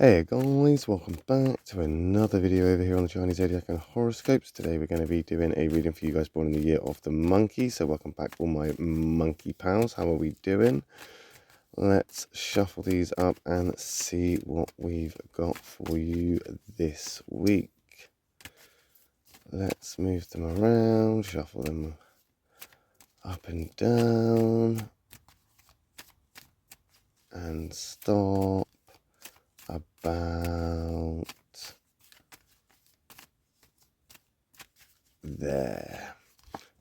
Hey guys, welcome back to another video over here on the Chinese Zodiac and horoscopes. Today we're going to be doing a reading for you guys born in the year of the monkey. So welcome back all my monkey pals. How are we doing? Let's shuffle these up and see what we've got for you this week. Let's move them around, shuffle them up and down and stop about there.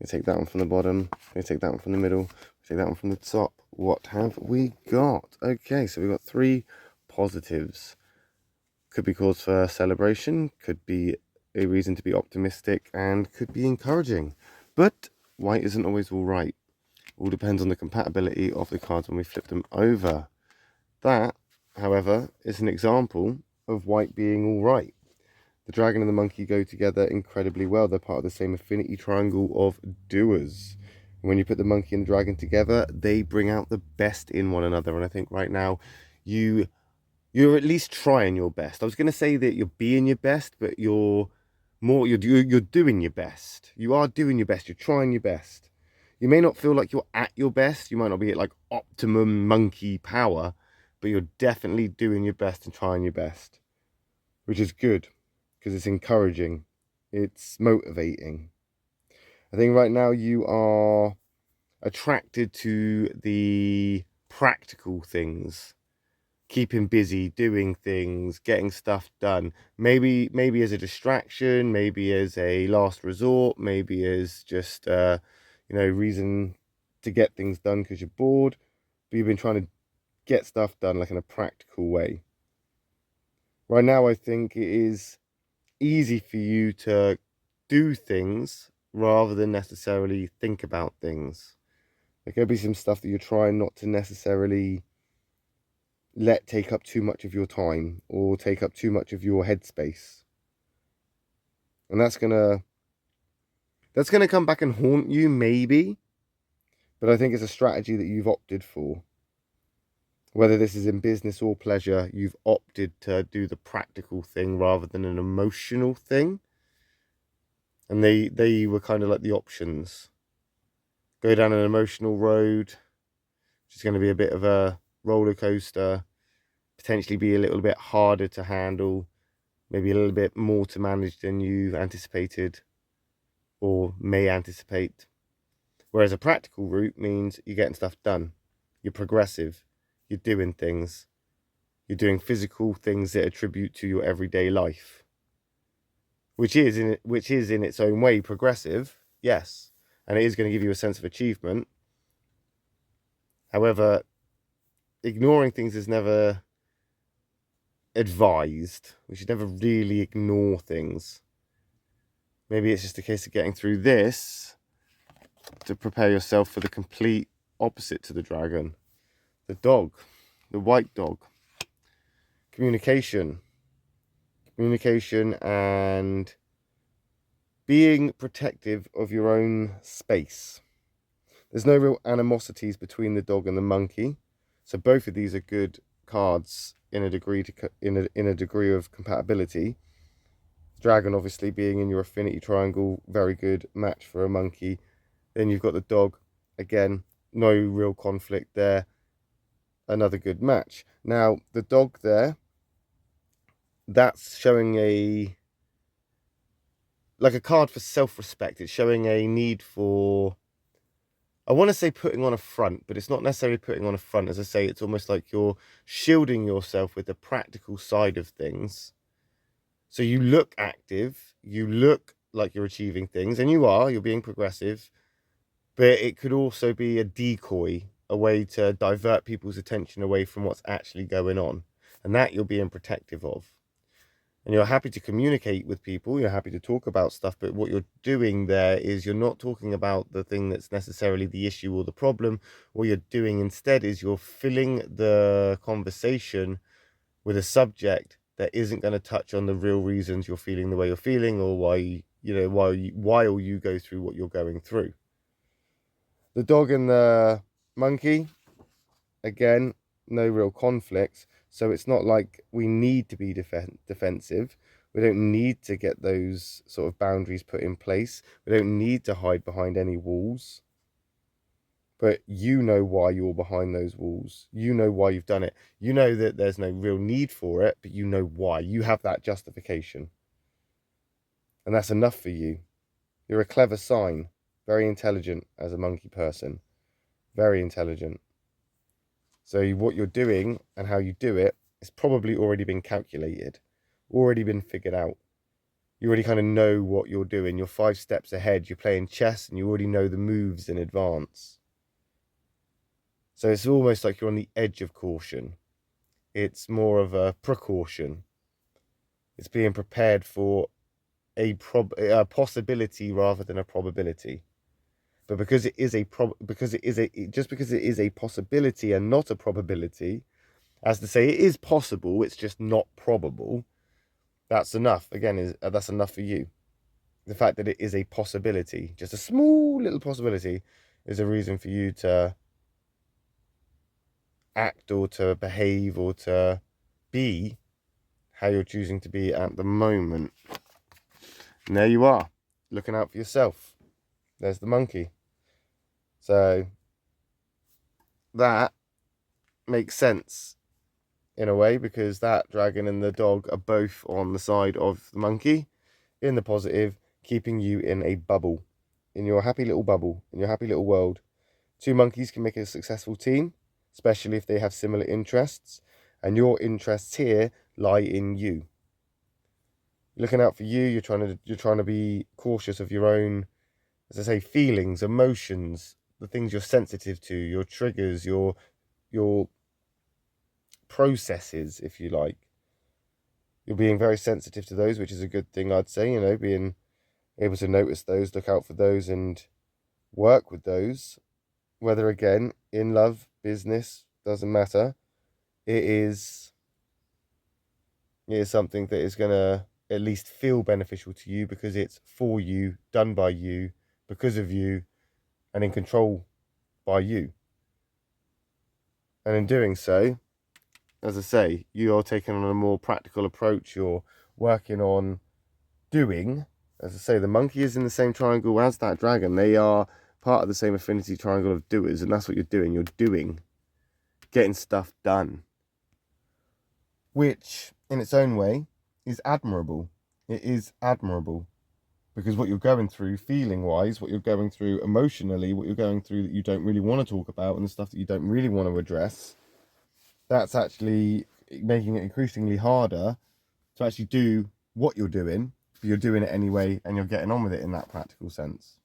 We take that one from the bottom, we take that one from the middle, we take that one from the top. What have we got? Okay, so we've got three positives. Could be cause for celebration, could be a reason to be optimistic, and could be encouraging. But white isn't always all right. All depends on the compatibility of the cards when we flip them over. That, however, is an example of white being all right. The dragon and the monkey go together incredibly well. They're part of the same affinity triangle of doers. And when you put the monkey and the dragon together, they bring out the best in one another. And I think right now, you're at least trying your best. I was going to say that you're being your best, but you're doing your best. You are doing your best. You're trying your best. You may not feel like you're at your best. You might not be at like optimum monkey power, but you're definitely doing your best and trying your best, which is good because it's encouraging, it's motivating. I think right now you are attracted to the practical things, keeping busy, doing things, getting stuff done, maybe as a distraction, maybe as a last resort, maybe as just reason to get things done because you're bored, but you've been trying to get stuff done like in a practical way. Right now I think it is easy for you to do things rather than necessarily think about things. There could be some stuff that you're trying not to necessarily let take up too much of your time or take up too much of your headspace, and that's gonna come back and haunt you maybe, but I think it's a strategy that you've opted for. Whether this is in business or pleasure, you've opted to do the practical thing rather than an emotional thing. And they were kind of like the options. Go down an emotional road, which is going to be a bit of a roller coaster, potentially be a little bit harder to handle, maybe a little bit more to manage than you've anticipated or may anticipate. Whereas a practical route means you're getting stuff done. You're progressive. You're doing things. You're doing physical things that attribute to your everyday life, which is in its own way progressive, yes, and it is going to give you a sense of achievement. However, ignoring things is never advised. We should never really ignore things. Maybe it's just a case of getting through this to prepare yourself for the complete opposite to the dragon. The dog, the white dog. Communication and being protective of your own space. There's no real animosities between the dog and the monkey, so both of these are good cards in a degree of compatibility. Dragon obviously being in your affinity triangle, very good match for a monkey. Then you've got the dog, again, no real conflict there, another good match. Now the dog there, that's showing a card for self-respect. It's showing a need for, I want to say putting on a front, but it's not necessarily putting on a front. As I say, it's almost like you're shielding yourself with the practical side of things. So you look active, you look like you're achieving things, and you're being progressive, but it could also be a decoy, a way to divert people's attention away from what's actually going on, and that you're being protective of. And you're happy to communicate with people, you're happy to talk about stuff, but what you're doing there is you're not talking about the thing that's necessarily the issue or the problem. What you're doing instead is you're filling the conversation with a subject that isn't going to touch on the real reasons you're feeling the way you're feeling, or why you go through what you're going through. The dog and the monkey, again, no real conflicts, So it's not like we need to be defensive. We don't need to get those sort of boundaries put in place. We don't need to hide behind any walls. But you know why you're behind those walls. You know why you've done it. You know that there's no real need for it, but you know why. You have that justification. And that's enough for you. You're a clever sign. Very intelligent as a monkey person. Very intelligent. So what you're doing and how you do it is probably already been calculated. Already been figured out. You already kind of know what you're doing. You're 5 steps ahead. You're playing chess and you already know the moves in advance. So it's almost like you're on the edge of caution. It's more of a precaution. It's being prepared for a possibility rather than a probability. But because it is just because it is a possibility and not a probability, as to say it is possible, it's just not probable. That's enough. Again, that's enough for you. The fact that it is a possibility, just a small little possibility, is a reason for you to act or to behave or to be how you're choosing to be at the moment. And there you are, looking out for yourself. There's the monkey. So that makes sense in a way, because that dragon and the dog are both on the side of the monkey in the positive, keeping you in a bubble, in your happy little bubble, in your happy little world. 2 monkeys can make a successful team, especially if they have similar interests, and your interests here lie in you. You're looking out for you. You're trying to be cautious of your own, as I say, feelings, emotions, the things you're sensitive to, your triggers, your processes, if you like. You're being very sensitive to those, which is a good thing, I'd say. You know, being able to notice those, look out for those, and work with those. Whether, again, in love, business, doesn't matter. It is something that is going to at least feel beneficial to you, because it's for you, done by you, because of you, and in control by you. And in doing so, as I say, you are taking on a more practical approach. You're working on doing. As I say, the monkey is in the same triangle as that dragon. They are part of the same affinity triangle of doers, and that's what you're doing. You're doing, getting stuff done, which in its own way is admirable. It is admirable, because what you're going through feeling wise, what you're going through emotionally, what you're going through that you don't really want to talk about, and the stuff that you don't really want to address, that's actually making it increasingly harder to actually do what you're doing, but you're doing it anyway, and you're getting on with it in that practical sense.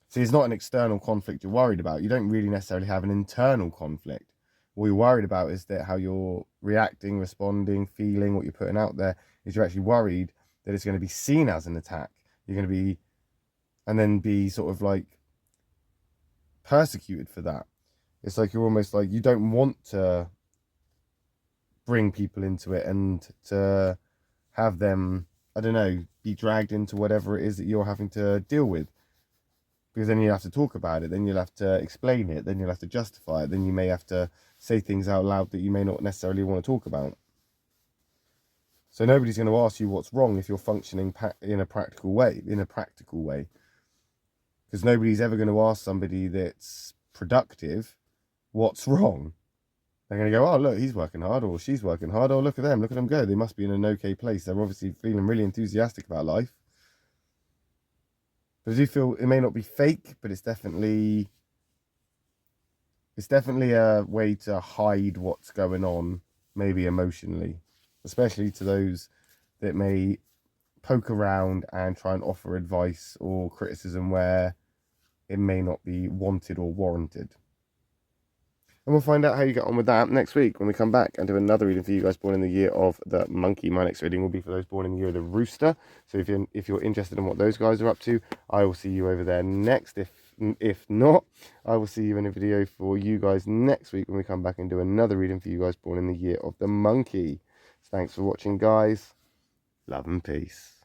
See, it's not an external conflict you're worried about. You don't really necessarily have an internal conflict. What you're worried about is that how you're reacting, responding, feeling, what you're putting out there, is you're actually worried that it's going to be seen as an attack. You're going to be, and then be sort of like persecuted for that. It's like you're almost like you don't want to bring people into it and to have them, I don't know, be dragged into whatever it is that you're having to deal with. Because then you have to talk about it, then you'll have to explain it, then you'll have to justify it, then you may have to say things out loud that you may not necessarily want to talk about. So nobody's going to ask you what's wrong if you're functioning in a practical way, because nobody's ever going to ask somebody that's productive what's wrong. They're going to go, oh, look, he's working hard, or she's working hard, oh, look at them go. They must be in an okay place. They're obviously feeling really enthusiastic about life. But I do feel it may not be fake, but it's definitely a way to hide what's going on, maybe emotionally, especially to those that may poke around and try and offer advice or criticism where it may not be wanted or warranted. And we'll find out how you get on with that next week when we come back and do another reading for you guys born in the year of the monkey. My next reading will be for those born in the year of the rooster. So if you're interested in what those guys are up to, I will see you over there next. If not, I will see you in a video for you guys next week when we come back and do another reading for you guys born in the year of the monkey. So thanks for watching, guys. Love and peace.